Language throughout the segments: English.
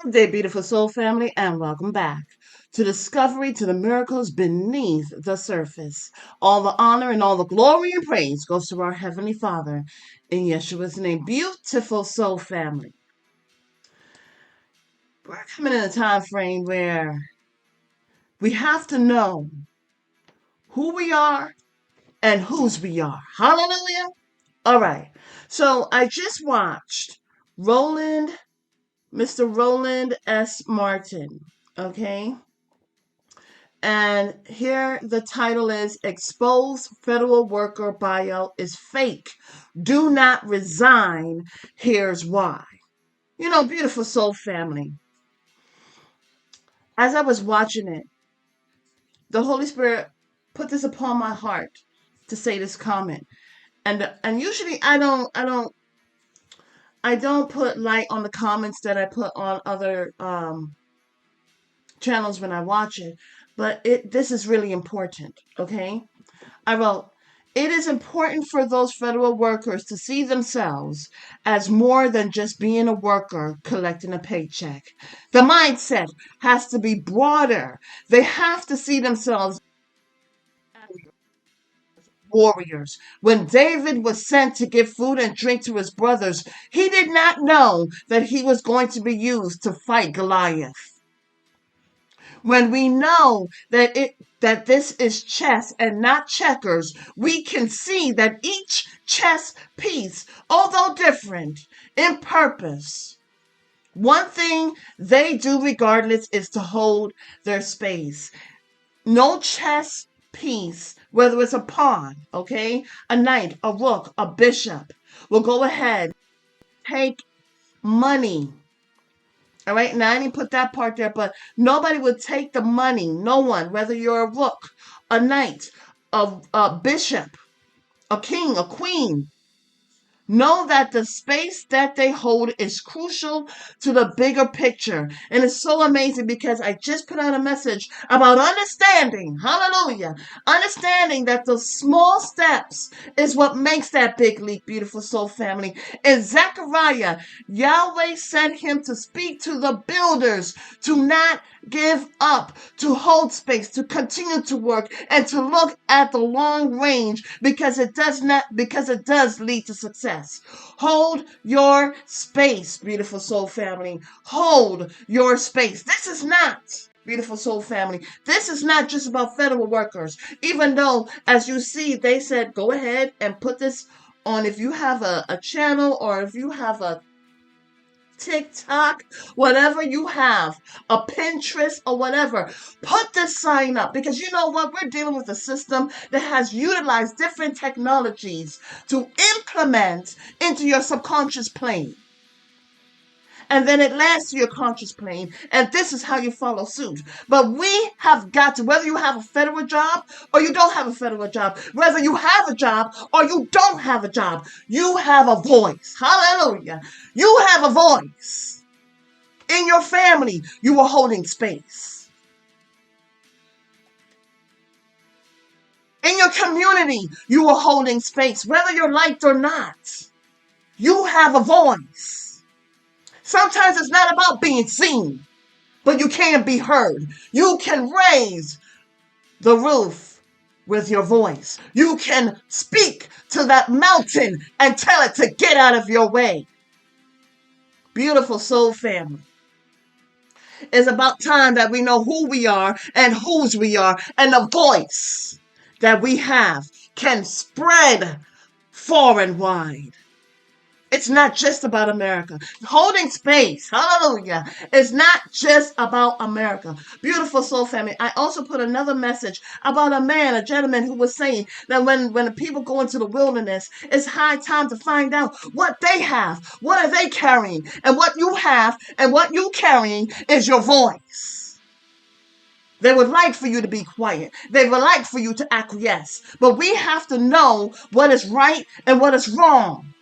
Good day, beautiful soul family, and welcome back to discovery to the miracles beneath the surface. All the honor and all the glory and praise goes to our Heavenly Father in Yeshua's name. Beautiful soul family. We're coming in a time frame where we have to know who we are and whose we are. Hallelujah. All right. So I just watched Mr. Roland S. Martin. Okay. And here the title is Exposed Federal Worker Buyout is Fake. Do not resign. Here's why. You know, beautiful soul family. As I was watching it, the Holy Spirit put this upon my heart to say this comment. And usually I don't put light on the comments that I put on other channels when I watch it, but this is really important, okay? I wrote, it is important for those federal workers to see themselves as more than just being a worker collecting a paycheck. The mindset has to be broader. They have to see themselves as warriors. When David was sent to give food and drink to his brothers, he did not know that he was going to be used to fight Goliath. When we know that this is chess and not checkers, we can see that each chess piece, although different in purpose, one thing they do regardless is to hold their space. No chess piece, whether it's a pawn, okay, a knight, a rook, a bishop, will go ahead, take money. All right, now I didn't put that part there, but nobody would take the money. No one, whether you're a rook, a knight, a bishop, a king, a queen. Know that the space that they hold is crucial to the bigger picture. And it's so amazing because I just put out a message about understanding, hallelujah, understanding that the small steps is what makes that big leap, beautiful soul family. In Zechariah, Yahweh sent him to speak to the builders to not give up, to hold space, to continue to work, and to look at the long range because it does lead to success. Hold your space, beautiful soul family. Hold your space. This is not, beautiful soul family, this is not just about federal workers. Even though, as you see, they said go ahead and put this on if you have a channel or if you have a TikTok, whatever you have, a Pinterest or whatever, put this sign up because you know what? We're dealing with a system that has utilized different technologies to implement into your subconscious plane. And then it lands to your conscious plane, and this is how you follow suit. But we have got to, whether you have a federal job or you don't have a federal job, whether you have a job or you don't have a job, you have a voice. Hallelujah. You have a voice. In your family, you are holding space. In your community, you are holding space, whether you're liked or not. You have a voice. Sometimes it's not about being seen, but you can be heard. You can raise the roof with your voice. You can speak to that mountain and tell it to get out of your way. Beautiful soul family. It's about time that we know who we are and whose we are, and the voice that we have can spread far and wide. It's not just about America. Holding space, hallelujah, is not just about America. Beautiful soul family. I also put another message about a gentleman who was saying that when the people go into the wilderness, it's high time to find out what they have. What are they carrying? And what you have and what you carrying is your voice. They would like for you to be quiet. They would like for you to acquiesce. But we have to know what is right and what is wrong.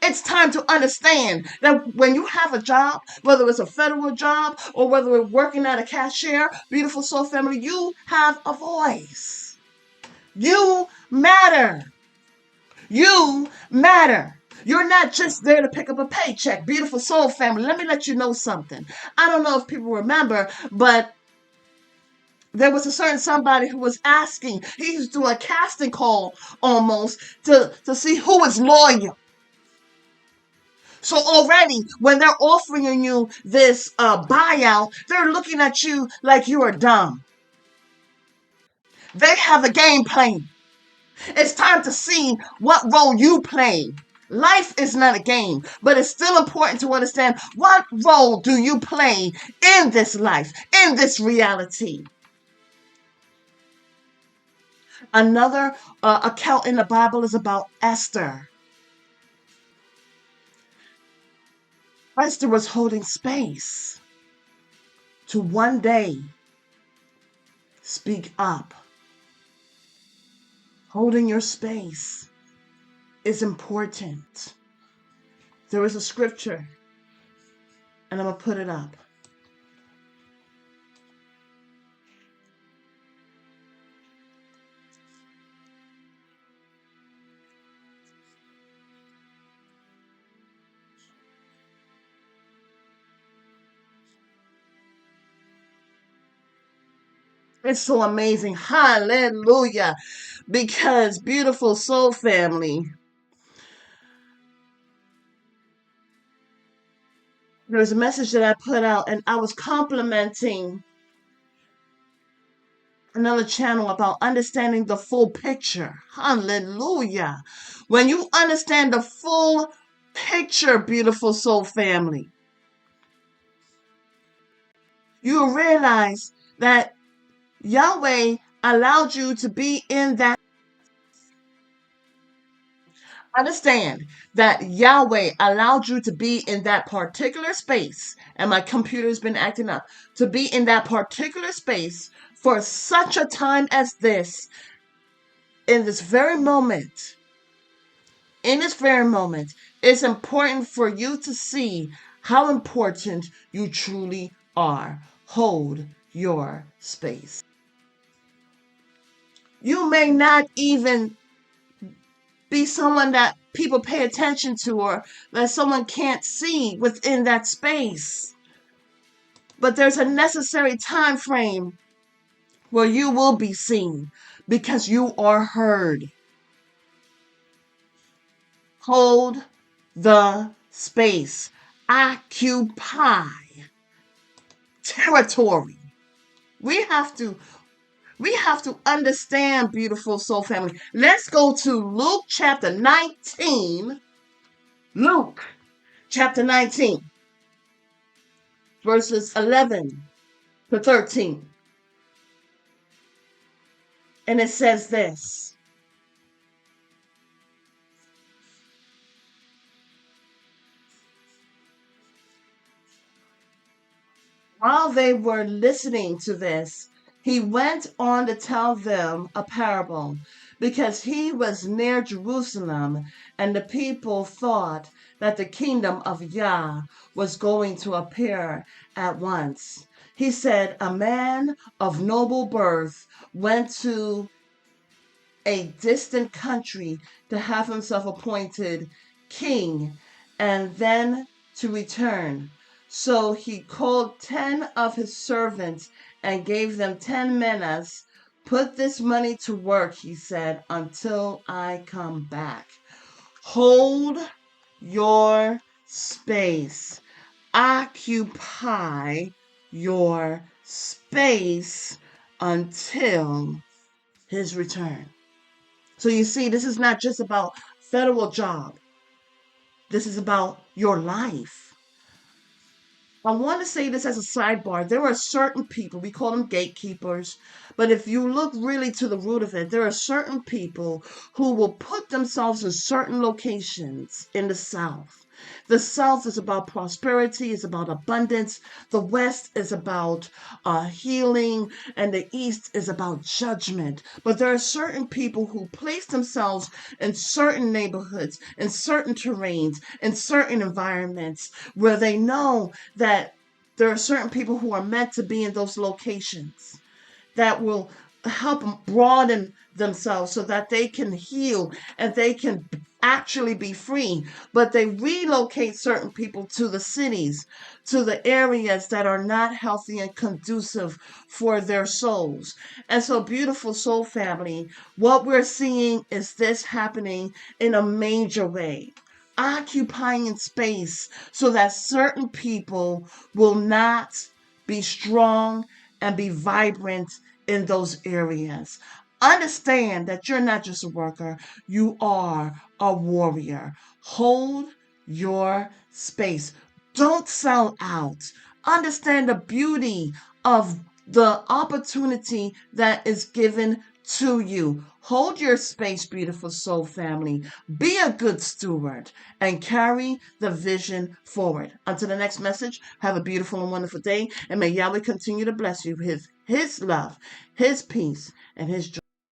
It's time to understand that when you have a job, whether it's a federal job or whether we're working at a cashier, beautiful soul family, you have a voice. You matter. You matter. You're not just there to pick up a paycheck. Beautiful soul family, let me let you know something. I don't know if people remember, but there was a certain somebody who was asking, he used to do a casting call almost to see who is loyal. So already when they're offering you this buyout, they're looking at you like you are dumb. They have a game plan. It's time to see what role you play. Life is not a game, but it's still important to understand what role do you play in this life, in this reality. Another account in the Bible is about Esther. Esther was holding space to one day speak up. Holding your space is important. There is a scripture, and I'm going to put it up. It's so amazing. Hallelujah. Because, beautiful soul family, there was a message that I put out, and I was complimenting another channel about understanding the full picture. Hallelujah. When you understand the full picture, beautiful soul family, you realize that Yahweh allowed you to be in that. Understand that Yahweh allowed you to be in that particular space, and my computer's been acting up, to be in that particular space for such a time as this, in this very moment. In this very moment, it's important for you to see how important you truly are. Hold your space. You may not even be someone that people pay attention to or that someone can't see within that space. But there's a necessary time frame where you will be seen because you are heard. Hold the space. Occupy territory. We have to understand, beautiful soul family. Let's go to Luke chapter 19. Luke chapter 19, verses 11 to 13. And it says this. While they were listening to this, he went on to tell them a parable because he was near Jerusalem and the people thought that the kingdom of Yah was going to appear at once. He said, a man of noble birth went to a distant country to have himself appointed king and then to return. So he called 10 of his servants and gave them 10 minas. Put this money to work, he said, until I come back. Hold your space. Occupy your space until his return. So you see, this is not just about federal job. This is about your life. I want to say this as a sidebar. There are certain people, we call them gatekeepers, but if you look really to the root of it, there are certain people who will put themselves in certain locations in the South. The South is about prosperity, it's about abundance. The West is about healing, and the East is about judgment. But there are certain people who place themselves in certain neighborhoods, in certain terrains, in certain environments where they know that there are certain people who are meant to be in those locations that will help them broaden themselves so that they can heal and they can actually be free, but they relocate certain people to the cities, to the areas that are not healthy and conducive for their souls. And so, beautiful soul family, what we're seeing is this happening in a major way, occupying space so that certain people will not be strong and be vibrant in those areas. Understand that you're not just a worker, you are a warrior. Hold your space. Don't sell out. Understand the beauty of the opportunity that is given to you. Hold your space, beautiful soul family. Be a good steward and carry the vision forward. Until the next message, have a beautiful and wonderful day, and may Yahweh continue to bless you with his love, his peace, and his joy.